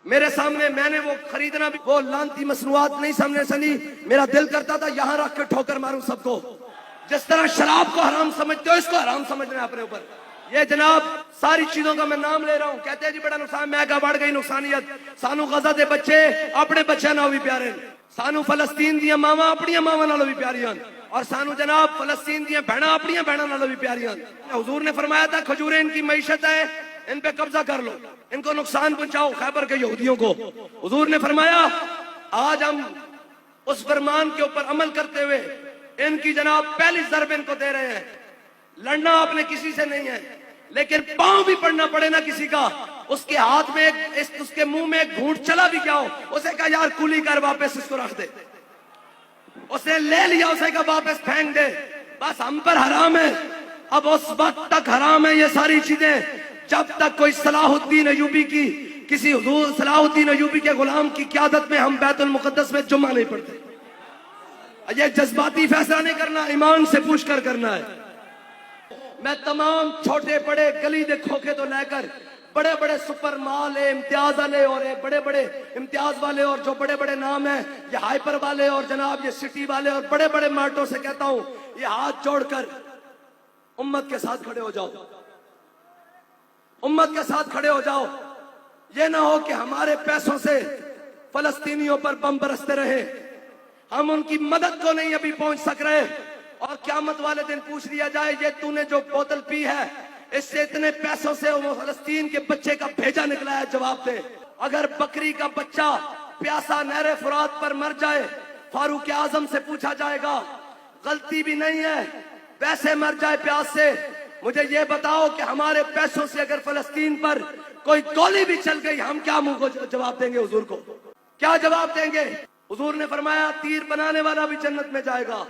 میرے سامنے میں نے وہ خریدنا بھی وہ لانتی مصنوعات نہیں سامنے سنی، میرا دل کرتا تھا یہاں رکھ کے ٹھوکر ماروں سب کو۔ جس طرح شراب کو حرام سمجھتے ہو اس کو حرام سمجھنا ہے اپنے اوپر۔ یہ جناب ساری چیزوں کا میں نام لے رہا ہوں، کہتے ہیں جی بڑا نقصان، میں کہا بڑھ گئی نقصانیت۔ سانو غزہ دے بچے اپنے بچے نال بھی پیارے، سانو فلسطین دیا ماواں اپنی ماواں نال بھی پیاریاں، اور سانو جناب فلسطین دیا بہناں اپنی بہناں نال بھی پیاریاں۔ حضور نے فرمایا تھا کھجوریں ان کی معیشت ہے، ان پہ قبضہ کر لو، ان کو نقصان پہنچاؤ خیبر کے یہودیوں کو۔ حضور نے فرمایا آج ہم اس فرمان کے اوپر عمل کرتے ہوئے ان کی جناب پہلی ضرب ان کو دے رہے ہیں۔ لڑنا آپ نے کسی سے نہیں ہے، لیکن پاؤں بھی پڑنا پڑے نا کسی کا، اس کے ہاتھ میں اس کے منہ میں ایک گھونٹ چلا بھی کیا ہو، اسے کہا یار کولی کر واپس اس کو رکھ دے، اسے لے لیا، اسے کہا واپس پھینک دے، بس ہم پر حرام ہے۔ اب اس وقت تک حرام ہے یہ ساری چیزیں جب تک کوئی صلاح الدین ایوبی کی کسی حضور صلاح الدین ایوبی کے غلام کی قیادت میں ہم بیت المقدس میں جمعہ نہیں پڑھتے۔ یہ جذباتی فیصلہ نہیں کرنا، ایمان سے پوچھ کر کرنا ہے۔ میں تمام چھوٹے بڑے گلی دے کھوکے تو لے کر بڑے بڑے سپر مال امتیاز والے اور بڑے بڑے امتیاز والے اور جو بڑے بڑے نام ہیں، یہ ہائپر والے اور جناب یہ سٹی والے اور بڑے بڑے مارٹوں سے کہتا ہوں یہ ہاتھ جوڑ کر امت کے ساتھ کھڑے ہو جاؤ، امت کے ساتھ کھڑے ہو جاؤ۔ یہ نہ ہو کہ ہمارے پیسوں سے فلسطینیوں پر بم برستے رہے، ہم ان کی مدد کو نہیں ابھی پہنچ سک رہے، اور قیامت والے دن پوچھ لیا جائے یہ تو نے جو بوتل پی ہے اس سے اتنے پیسوں سے وہ فلسطین کے بچے کا بھیجا نکلا ہے، جواب دے۔ اگر بکری کا بچہ پیاسا نہر فرات پر مر جائے فاروق اعظم سے پوچھا جائے گا، غلطی بھی نہیں ہے، ویسے مر جائے پیاس سے۔ مجھے یہ بتاؤ کہ ہمارے پیسوں سے اگر فلسطین پر کوئی گولی بھی چل گئی ہم کیا منہ کو جواب دیں گے؟ حضور کو کیا جواب دیں گے؟ حضور نے فرمایا تیر بنانے والا بھی جنت میں جائے گا،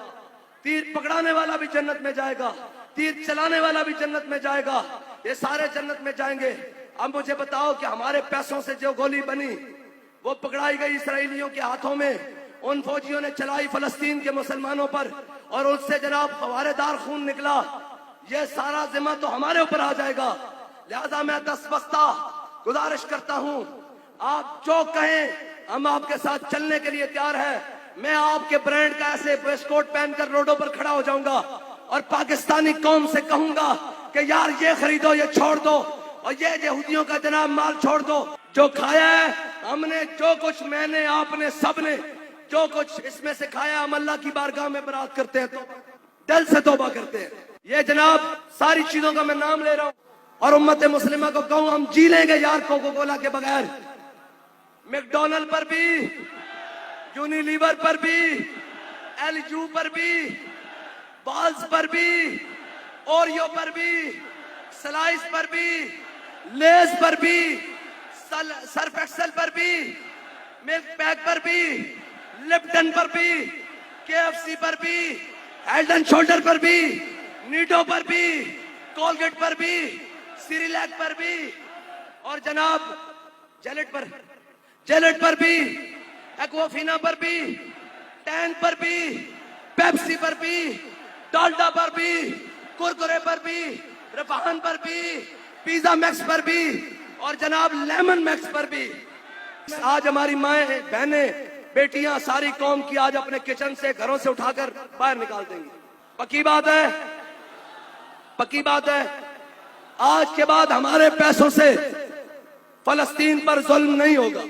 تیر پکڑانے والا بھی جنت میں جائے گا، تیر چلانے والا بھی جنت میں جائے گا، یہ سارے جنت میں جائیں گے۔ اب مجھے بتاؤ کہ ہمارے پیسوں سے جو گولی بنی وہ پکڑائی گئی اسرائیلیوں کے ہاتھوں میں، ان فوجیوں نے چلائی فلسطین کے مسلمانوں پر اور اس سے جناب فوارے دار خون نکلا، یہ سارا ذمہ تو ہمارے اوپر آ جائے گا۔ لہذا میں دستبستہ گزارش کرتا ہوں، آپ جو کہیں ہم آپ کے ساتھ چلنے کے لیے تیار ہیں۔ میں آپ کے برانڈ کا ایسے ویسٹ کوٹ پہن کر روڈوں پر کھڑا ہو جاؤں گا اور پاکستانی قوم سے کہوں گا کہ یار یہ خریدو، یہ چھوڑ دو، اور یہ یہودیوں کا جناب مال چھوڑ دو۔ جو کھایا ہے ہم نے، جو کچھ میں نے، آپ نے، سب نے جو کچھ اس میں سے کھایا، ہم اللہ کی بارگاہ میں برات کرتے ہیں، تو دل سے توبہ کرتے ہیں۔ یہ جناب ساری چیزوں کا میں نام لے رہا ہوں، اور امت مسلمہ کو کہوں ہم جی لیں گے یار کوکو کولا کے بغیر۔ میک ڈونلڈ پر بھی، یونیلیور پر بھی، ایل یو پر بھی، بالز پر بھی، اوریو پر بھی، سلائس پر بھی، لیز پر بھی، سرف ایکسل پر بھی، ملک پیک پر بھی، لپٹن پر بھی، کے ایف سی پر بھی، ہیڈ اینڈ شولڈر پر بھی، نیٹو پر بھی، کولگیٹ پر بھی، سیریلیک پر بھی، اور جناب جیلٹ پر بھی، ایکوافینا پر بھی، ٹین پر بھی، پیپسی پر بھی، ڈالڈا پر بھی، کرکرے پر بھی، رفاہن پر بھی، پیزا میکس پر بھی، اور جناب لیمن میکس پر بھی۔ آج ہماری مائیں، بہنیں، بیٹیاں، ساری قوم کی آج اپنے کچن سے، گھروں سے اٹھا کر باہر نکال دیں گی۔ پکی بات ہے، پکی بات ہے۔ آج کے بعد ہمارے پیسوں سے فلسطین پر ظلم نہیں ہوگا۔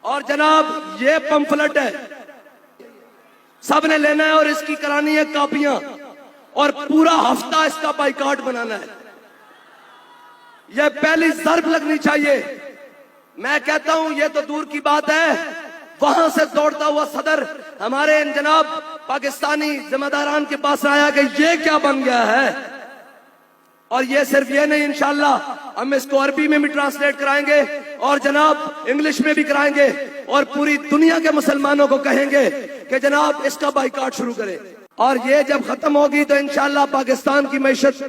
اور جناب یہ پمفلٹ ہے، سب نے لینا ہے اور اس کی کرانی ہے کاپیاں، اور پورا ہفتہ اس کا بائیکاٹ بنانا ہے۔ یہ پہلی ضرب لگنی چاہیے۔ میں کہتا ہوں یہ تو دور کی بات ہے، وہاں سے دوڑتا ہوا صدر ہمارے ان جناب پاکستانی ذمہ داران کے پاس آیا کہ یہ کیا بن گیا ہے۔ اور یہ صرف یہ نہیں، انشاءاللہ ہم اس کو عربی میں بھی ٹرانسلیٹ کرائیں گے اور جناب انگلش میں بھی کرائیں گے، اور پوری دنیا کے مسلمانوں کو کہیں گے کہ جناب اس کا بائیکاٹ شروع کریں۔ اور یہ جب ختم ہوگی تو انشاءاللہ پاکستان کی معیشت